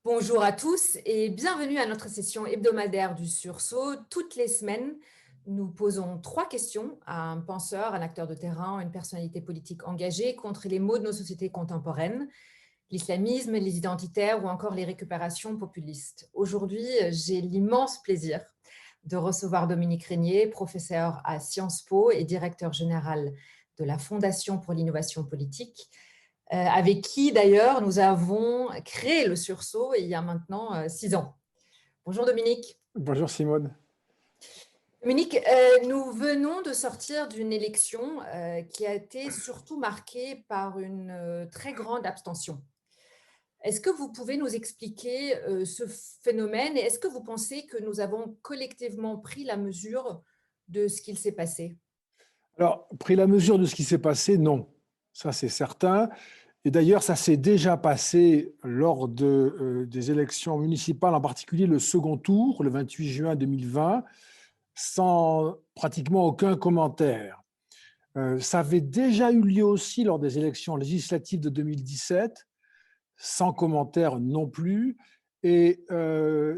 Bonjour à tous et bienvenue à notre session hebdomadaire du Sursaut. Toutes les semaines, nous posons 3 questions à un penseur, un acteur de terrain, une personnalité politique engagée contre les maux de nos sociétés contemporaines, l'islamisme, les identitaires ou encore les récupérations populistes. Aujourd'hui, j'ai l'immense plaisir de recevoir Dominique Régnier, professeur à Sciences Po et directeur général de la Fondation pour l'innovation politique, avec qui d'ailleurs nous avons créé le Sursaut il y a maintenant 6 ans. Bonjour Dominique. Bonjour Simone. Dominique, nous venons de sortir d'une élection qui a été surtout marquée par une très grande abstention. Est-ce que vous pouvez nous expliquer ce phénomène et est-ce que vous pensez que nous avons collectivement pris la mesure de ce qu'il s'est passé? Alors, pris la mesure de ce qui s'est passé, non. Ça, c'est certain. Et d'ailleurs, ça s'est déjà passé lors des élections municipales, en particulier le second tour, le 28 juin 2020, sans pratiquement aucun commentaire. Ça avait déjà eu lieu aussi lors des élections législatives de 2017, sans commentaire non plus. Et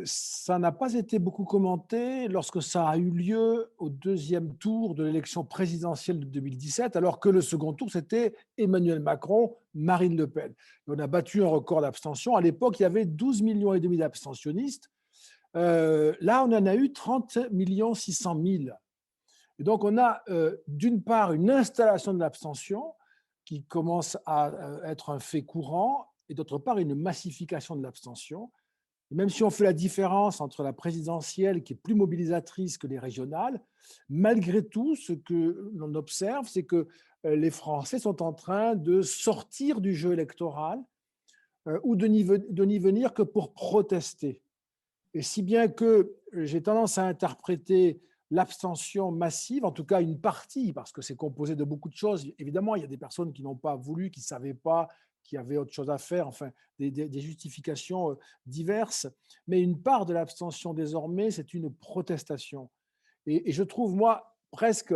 ça n'a pas été beaucoup commenté lorsque ça a eu lieu au deuxième tour de l'élection présidentielle de 2017, alors que le second tour, c'était Emmanuel Macron, Marine Le Pen. Et on a battu un record d'abstention. À l'époque, il y avait 12,5 millions d'abstentionnistes. Là, on en a eu 30 600 000. Et donc, on a d'une part une installation de l'abstention qui commence à être un fait courant, et d'autre part une massification de l'abstention. Et même si on fait la différence entre la présidentielle, qui est plus mobilisatrice que les régionales, malgré tout, ce que l'on observe, c'est que les Français sont en train de sortir du jeu électoral ou de n'y venir que pour protester. Et si bien que j'ai tendance à interpréter l'abstention massive, en tout cas une partie, parce que c'est composé de beaucoup de choses. Évidemment, il y a des personnes qui n'ont pas voulu, qui ne savaient pas, qui avaient autre chose à faire, enfin, des justifications diverses. Mais une part de l'abstention désormais, c'est une protestation. Et je trouve, moi, presque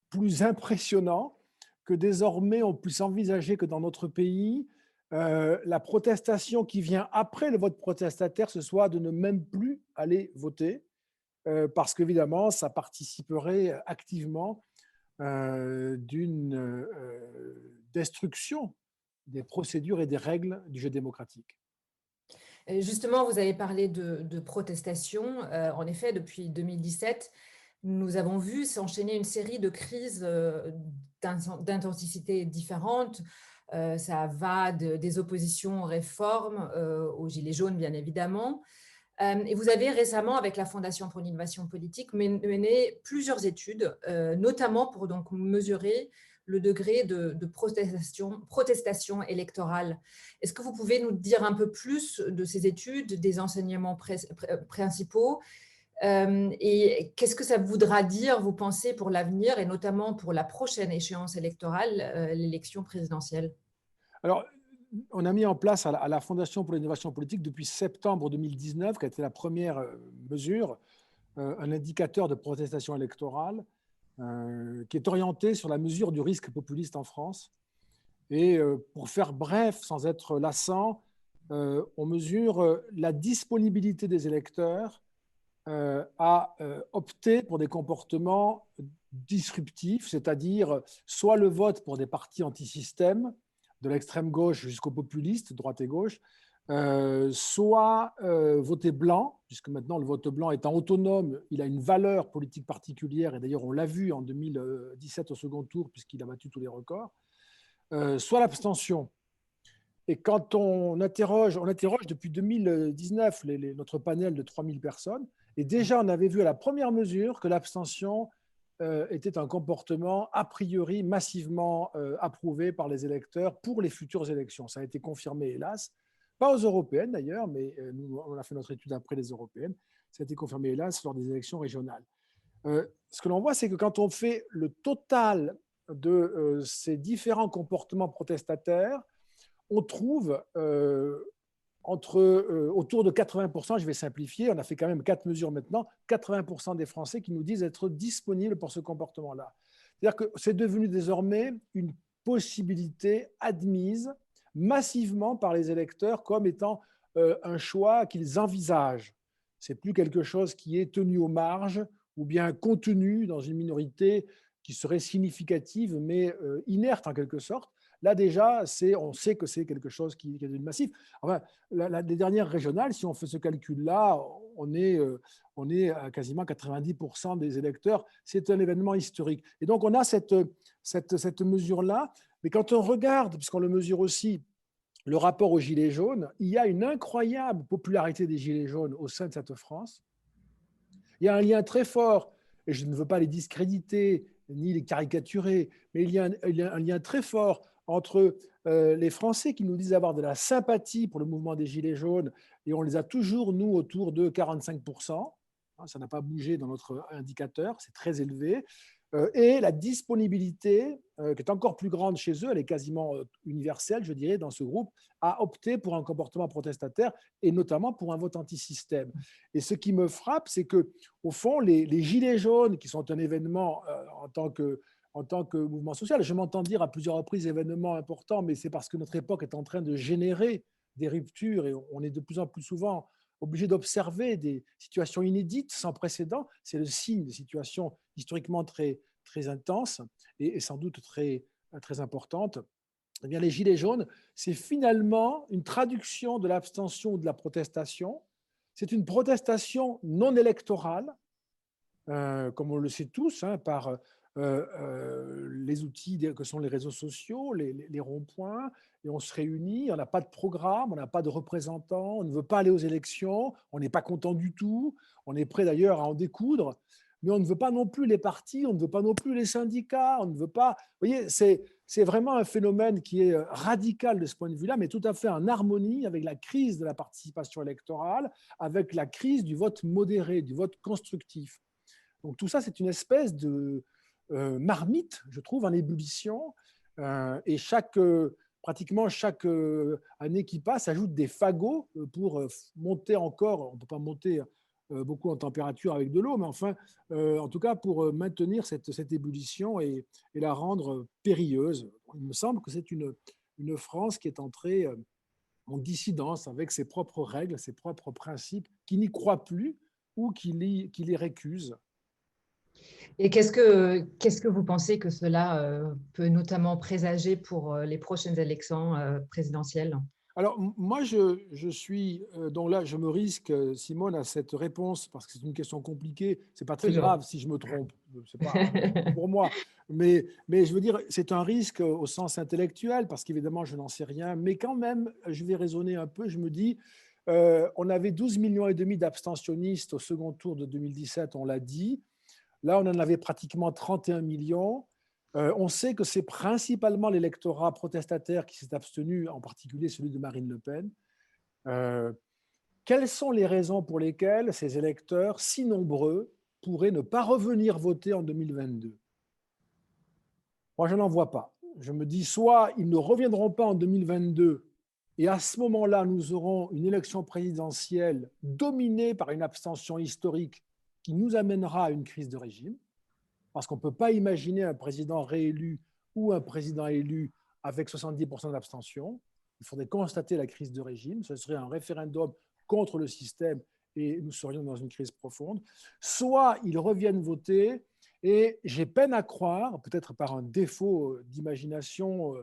plus impressionnant que désormais on puisse envisager que dans notre pays, la protestation qui vient après le vote protestataire, ce soit de ne même plus aller voter, parce qu'évidemment, ça participerait activement d'une destruction des procédures et des règles du jeu démocratique. Justement, vous avez parlé de protestation. En effet, depuis 2017, nous avons vu s'enchaîner une série de crises d'intensité différentes. Ça va des oppositions aux réformes, aux Gilets jaunes, bien évidemment. Et vous avez récemment, avec la Fondation pour l'innovation politique, mené plusieurs études, notamment pour donc mesurer le degré de protestation électorale. Est-ce que vous pouvez nous dire un peu plus de ces études, des enseignements principaux et qu'est-ce que ça voudra dire, vous pensez, pour l'avenir et notamment pour la prochaine échéance électorale, l'élection présidentielle? Alors, on a mis en place à la Fondation pour l'innovation politique depuis septembre 2019, qui a été la première mesure, un indicateur de protestation électorale qui est orienté sur la mesure du risque populiste en France. Et pour faire bref, sans être lassant, on mesure la disponibilité des électeurs à opter pour des comportements disruptifs, c'est-à-dire soit le vote pour des partis anti-système, de l'extrême gauche jusqu'au populiste, droite et gauche, soit voter blanc, puisque maintenant le vote blanc étant autonome, il a une valeur politique particulière, et d'ailleurs on l'a vu en 2017 au second tour, puisqu'il a battu tous les records, soit l'abstention. Et quand on interroge depuis 2019 notre panel de 3000 personnes, et déjà on avait vu à la première mesure que l'abstention était un comportement a priori massivement approuvé par les électeurs pour les futures élections. Ça a été confirmé, hélas, pas aux européennes d'ailleurs, mais nous, on a fait notre étude après les européennes, ça a été confirmé, hélas, lors des élections régionales. Ce que l'on voit, c'est que quand on fait le total de ces différents comportements protestataires, on trouve autour de 80%, je vais simplifier, on a fait quand même 4 mesures maintenant, 80% des Français qui nous disent être disponibles pour ce comportement-là. C'est-à-dire que c'est devenu désormais une possibilité admise massivement par les électeurs comme étant un choix qu'ils envisagent. C'est plus quelque chose qui est tenu aux marges ou bien contenu dans une minorité qui serait significative mais inerte en quelque sorte. Là déjà, on sait que c'est quelque chose qui est devenu massif. Enfin, les dernières régionales, si on fait ce calcul-là, on est à quasiment 90% des électeurs. C'est un événement historique. Et donc, on a cette mesure-là. Mais quand on regarde, puisqu'on le mesure aussi, le rapport aux Gilets jaunes, il y a une incroyable popularité des Gilets jaunes au sein de cette France. Il y a un lien très fort, et je ne veux pas les discréditer ni les caricaturer, mais il y a un lien très fort entre les Français qui nous disent avoir de la sympathie pour le mouvement des Gilets jaunes, et on les a toujours, nous, autour de 45%. Ça n'a pas bougé dans notre indicateur, c'est très élevé. Et la disponibilité, qui est encore plus grande chez eux, elle est quasiment universelle, je dirais, dans ce groupe, à opter pour un comportement protestataire et notamment pour un vote anti-système. Et ce qui me frappe, c'est que, au fond, les Gilets jaunes, qui sont un événement en tant que mouvement social, je m'entends dire à plusieurs reprises événement important, mais c'est parce que notre époque est en train de générer des ruptures et on est de plus en plus souvent obligé d'observer des situations inédites, sans précédent. C'est le signe de situations historiquement très, très intenses et sans doute très, très importantes. Eh bien, les Gilets jaunes, c'est finalement une traduction de l'abstention ou de la protestation. C'est une protestation non électorale, comme on le sait tous, par les outils que sont les réseaux sociaux, les ronds-points, et on se réunit, on n'a pas de programme, on n'a pas de représentants, on ne veut pas aller aux élections, on n'est pas content du tout, on est prêt d'ailleurs à en découdre, mais on ne veut pas non plus les partis, on ne veut pas non plus les syndicats, on ne veut pas... Vous voyez, c'est vraiment un phénomène qui est radical de ce point de vue-là, mais tout à fait en harmonie avec la crise de la participation électorale, avec la crise du vote modéré, du vote constructif. Donc tout ça, c'est une espèce de marmite, je trouve, en ébullition. Et pratiquement chaque année qui passe ajoute des fagots pour monter encore. On ne peut pas monter beaucoup en température avec de l'eau, mais enfin, en tout cas, pour maintenir cette ébullition et la rendre périlleuse. Il me semble que c'est une France qui est entrée en dissidence avec ses propres règles, ses propres principes, qui n'y croit plus ou qui les récuse. Et qu'est-ce que vous pensez que cela peut notamment présager pour les prochaines élections présidentielles? Alors, moi, je suis, donc là, je me risque, Simone, à cette réponse, parce que c'est une question compliquée. C'est pas très Toujours. grave si je me trompe, c'est pas un problème pour moi. Mais je veux dire, c'est un risque au sens intellectuel, parce qu'évidemment, je n'en sais rien. Mais quand même, je vais raisonner un peu. Je me dis, on avait 12,5 millions d'abstentionnistes au second tour de 2017, on l'a dit. Là, on en avait pratiquement 31 millions. On sait que c'est principalement l'électorat protestataire qui s'est abstenu, en particulier celui de Marine Le Pen. Quelles sont les raisons pour lesquelles ces électeurs, si nombreux, pourraient ne pas revenir voter en 2022? Moi, je n'en vois pas. Je me dis, soit ils ne reviendront pas en 2022, et à ce moment-là, nous aurons une élection présidentielle dominée par une abstention historique qui nous amènera à une crise de régime, parce qu'on ne peut pas imaginer un président réélu ou un président élu avec 70% d'abstention. Il faudrait constater la crise de régime. Ce serait un référendum contre le système et nous serions dans une crise profonde. Soit ils reviennent voter et j'ai peine à croire, peut-être par un défaut d'imagination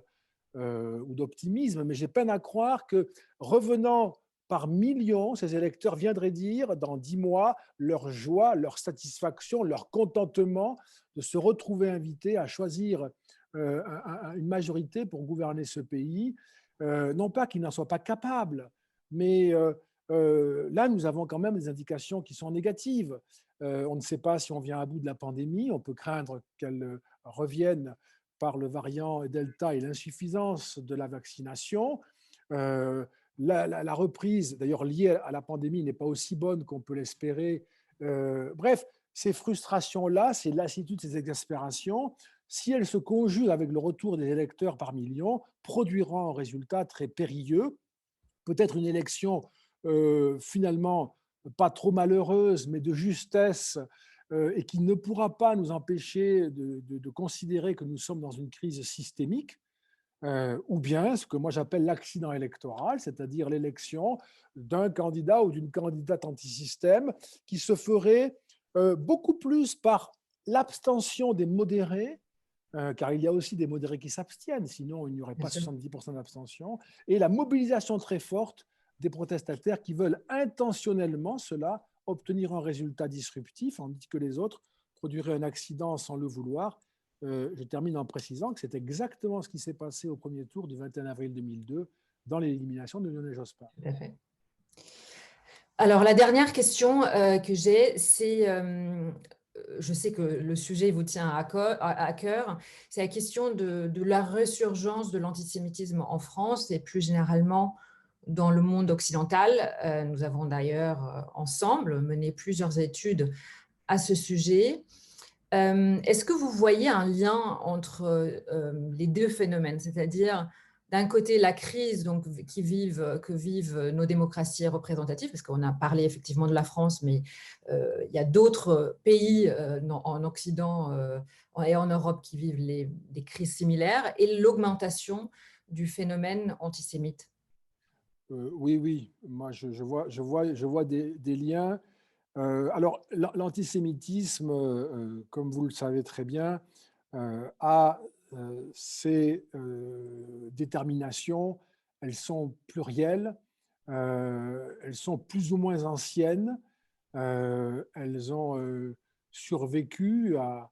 ou d'optimisme, mais j'ai peine à croire que revenant par millions, ces électeurs viendraient dire dans 10 mois leur joie, leur satisfaction, leur contentement de se retrouver invités à choisir une majorité pour gouverner ce pays. Non pas qu'ils n'en soient pas capables, mais là, nous avons quand même des indications qui sont négatives. On ne sait pas si on vient à bout de la pandémie, on peut craindre qu'elle revienne par le variant Delta et l'insuffisance de la vaccination. La reprise, d'ailleurs liée à la pandémie, n'est pas aussi bonne qu'on peut l'espérer. Bref, ces frustrations-là, ces lassitudes, ces exaspérations, si elles se conjuguent avec le retour des électeurs par millions, produiront un résultat très périlleux. Peut-être une élection finalement pas trop malheureuse, mais de justesse, et qui ne pourra pas nous empêcher de considérer que nous sommes dans une crise systémique. ou bien ce que moi j'appelle l'accident électoral, c'est-à-dire l'élection d'un candidat ou d'une candidate antisystème qui se ferait beaucoup plus par l'abstention des modérés, car il y a aussi des modérés qui s'abstiennent, sinon il n'y aurait Bien pas sûr. 70% d'abstention, et la mobilisation très forte des protestataires qui veulent intentionnellement cela obtenir un résultat disruptif, tandis que les autres produiraient un accident sans le vouloir. Je termine en précisant que c'est exactement ce qui s'est passé au premier tour du 21 avril 2002 dans l'élimination de Lionel Jospin. Tout à fait. Alors, la dernière question que j'ai, c'est, je sais que le sujet vous tient à cœur, c'est la question de la résurgence de l'antisémitisme en France et plus généralement dans le monde occidental. Nous avons d'ailleurs ensemble mené plusieurs études à ce sujet. Est-ce que vous voyez un lien entre les deux phénomènes, c'est-à-dire d'un côté la crise donc, que vivent nos démocraties représentatives, parce qu'on a parlé effectivement de la France, mais il y a d'autres pays en Occident et en Europe qui vivent des crises similaires, et l'augmentation du phénomène antisémite? Oui, oui, moi je vois des liens. Alors, l'antisémitisme, comme vous le savez très bien, a ses déterminations, elles sont plurielles, elles sont plus ou moins anciennes, elles ont survécu à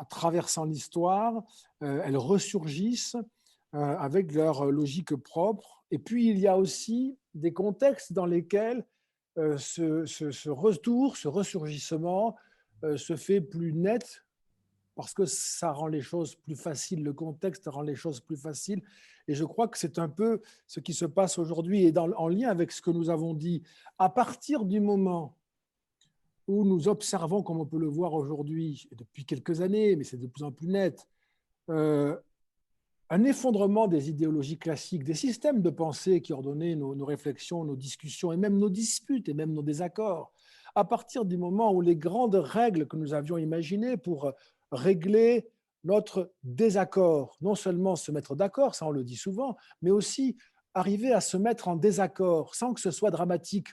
traversant l'histoire, elles ressurgissent avec leur logique propre. Et puis, il y a aussi des contextes dans lesquels ce retour, ce ressurgissement se fait plus net parce que ça rend les choses plus faciles, le contexte rend les choses plus faciles. Et je crois que c'est un peu ce qui se passe aujourd'hui et en lien avec ce que nous avons dit. À partir du moment où nous observons, comme on peut le voir aujourd'hui, et depuis quelques années, mais c'est de plus en plus net, euh, un effondrement des idéologies classiques, des systèmes de pensée qui ordonnaient nos réflexions, nos discussions et même nos disputes et même nos désaccords. À partir du moment où les grandes règles que nous avions imaginées pour régler notre désaccord, non seulement se mettre d'accord, ça on le dit souvent, mais aussi arriver à se mettre en désaccord sans que ce soit dramatique,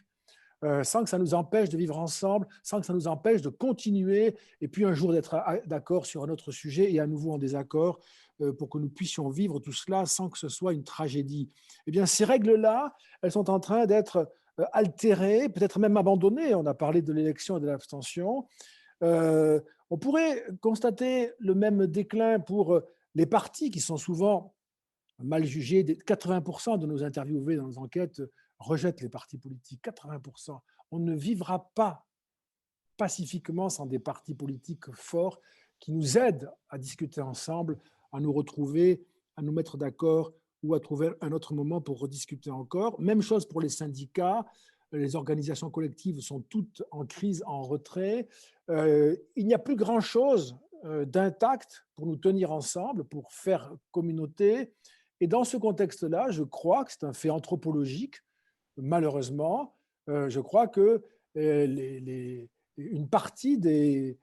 sans que ça nous empêche de vivre ensemble, sans que ça nous empêche de continuer, et puis un jour d'être d'accord sur un autre sujet et à nouveau en désaccord, pour que nous puissions vivre tout cela sans que ce soit une tragédie. Eh bien, ces règles-là, elles sont en train d'être altérées, peut-être même abandonnées. On a parlé de l'élection et de l'abstention. On pourrait constater le même déclin pour les partis qui sont souvent mal jugés. 80% de nos interviewés dans nos enquêtes rejettent les partis politiques. 80%. On ne vivra pas pacifiquement sans des partis politiques forts qui nous aident à discuter ensemble, à nous retrouver, à nous mettre d'accord ou à trouver un autre moment pour rediscuter encore. Même chose pour les syndicats. Les organisations collectives sont toutes en crise, en retrait. Il n'y a plus grand-chose d'intact pour nous tenir ensemble, pour faire communauté. Et dans ce contexte-là, je crois que c'est un fait anthropologique, malheureusement. Je crois que une partie des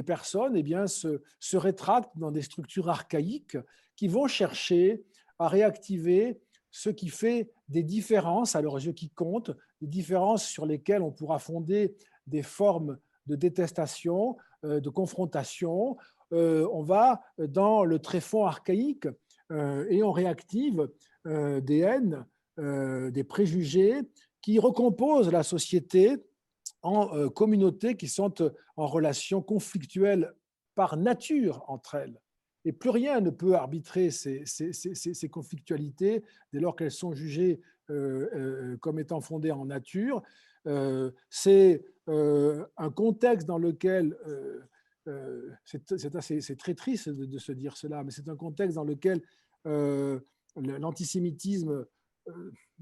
personnes eh bien, se rétractent dans des structures archaïques qui vont chercher à réactiver ce qui fait des différences, à leurs yeux qui comptent, des différences sur lesquelles on pourra fonder des formes de détestation, de confrontation. On va dans le tréfonds archaïque et on réactive des haines, des préjugés qui recomposent la société en communautés qui sont en relation conflictuelle par nature entre elles. Et plus rien ne peut arbitrer ces conflictualités dès lors qu'elles sont jugées comme étant fondées en nature. C'est un contexte dans lequel, c'est très triste de se dire cela, mais c'est un contexte dans lequel l'antisémitisme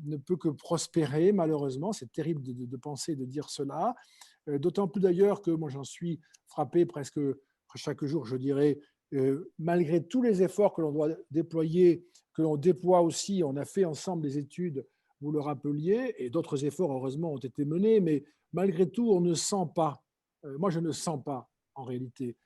ne peut que prospérer, malheureusement. C'est terrible de penser, de dire cela. D'autant plus d'ailleurs que moi, j'en suis frappé presque chaque jour, je dirais, malgré tous les efforts que l'on doit déployer, que l'on déploie aussi, on a fait ensemble des études, vous le rappeliez, et d'autres efforts, heureusement, ont été menés, mais malgré tout, on ne sent pas, moi je ne sens pas, en réalité,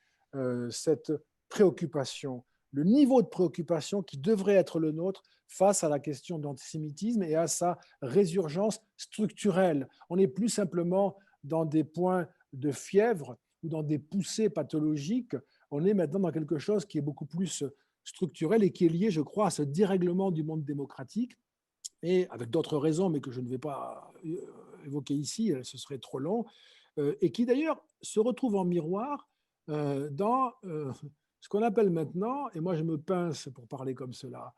cette préoccupation le niveau de préoccupation qui devrait être le nôtre face à la question de l'antisémitisme et à sa résurgence structurelle. On n'est plus simplement dans des points de fièvre ou dans des poussées pathologiques, on est maintenant dans quelque chose qui est beaucoup plus structurel et qui est lié, je crois, à ce dérèglement du monde démocratique, et avec d'autres raisons, mais que je ne vais pas évoquer ici, ce serait trop long, et qui d'ailleurs se retrouve en miroir dans ce qu'on appelle maintenant, et moi je me pince pour parler comme cela,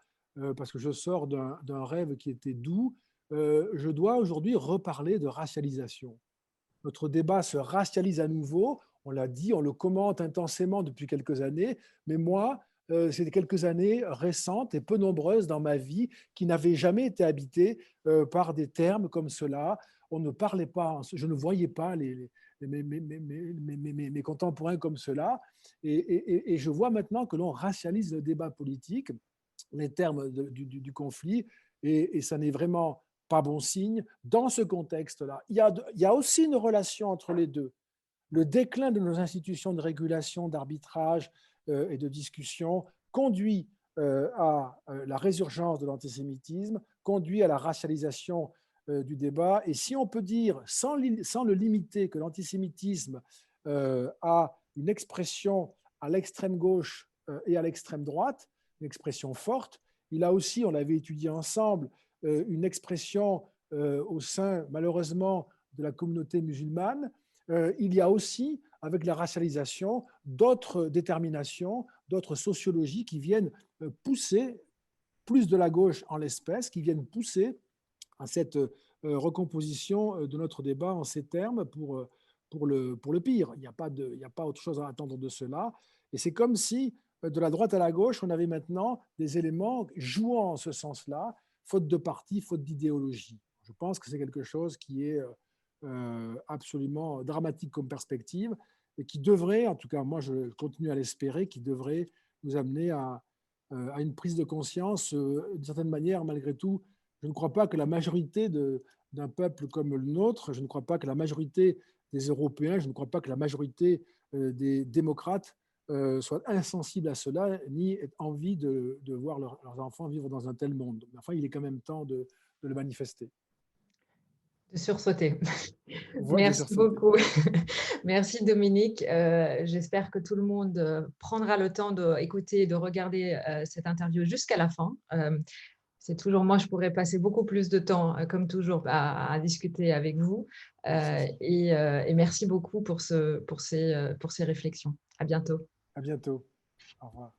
parce que je sors d'un rêve qui était doux, je dois aujourd'hui reparler de racialisation. Notre débat se racialise à nouveau, on l'a dit, on le commente intensément depuis quelques années, mais moi, c'est quelques années récentes et peu nombreuses dans ma vie qui n'avaient jamais été habitées par des termes comme cela. On ne parlait pas, je ne voyais pas mes contemporains comme cela. Et je vois maintenant que l'on racialise le débat politique, les termes du conflit, et ça n'est vraiment pas bon signe. Dans ce contexte-là, il y a aussi une relation entre les deux. Le déclin de nos institutions de régulation, d'arbitrage et de discussion conduit à la résurgence de l'antisémitisme, conduit à la racialisation du débat. Et si on peut dire, sans le limiter, que l'antisémitisme a une expression à l'extrême gauche et à l'extrême droite, une expression forte, il a aussi, on l'avait étudié ensemble, une expression au sein, malheureusement, de la communauté musulmane. Il y a aussi, avec la racialisation, d'autres déterminations, d'autres sociologies qui viennent pousser, plus de la gauche en l'espèce, qui viennent pousser à cette recomposition de notre débat en ces termes pour le pire. Il n'y a pas autre chose à attendre de cela. Et c'est comme si, de la droite à la gauche, on avait maintenant des éléments jouant en ce sens-là, faute de parti, faute d'idéologie. Je pense que c'est quelque chose qui est absolument dramatique comme perspective et qui devrait, en tout cas moi je continue à l'espérer, qui devrait nous amener à une prise de conscience d'une certaine manière. Malgré tout, je ne crois pas que la majorité d'un peuple comme le nôtre, je ne crois pas que la majorité des Européens, je ne crois pas que la majorité des démocrates soient insensibles à cela, ni aient envie de voir leurs enfants vivre dans un tel monde. Mais enfin, il est quand même temps de le manifester. De sursauter. Voix de Merci sursauter. beaucoup. Merci Dominique. J'espère que tout le monde prendra le temps d'écouter et de regarder cette interview jusqu'à la fin. C'est toujours moi, je pourrais passer beaucoup plus de temps, comme toujours, à discuter avec vous. Et merci beaucoup pour ces réflexions. À bientôt. À bientôt. Au revoir.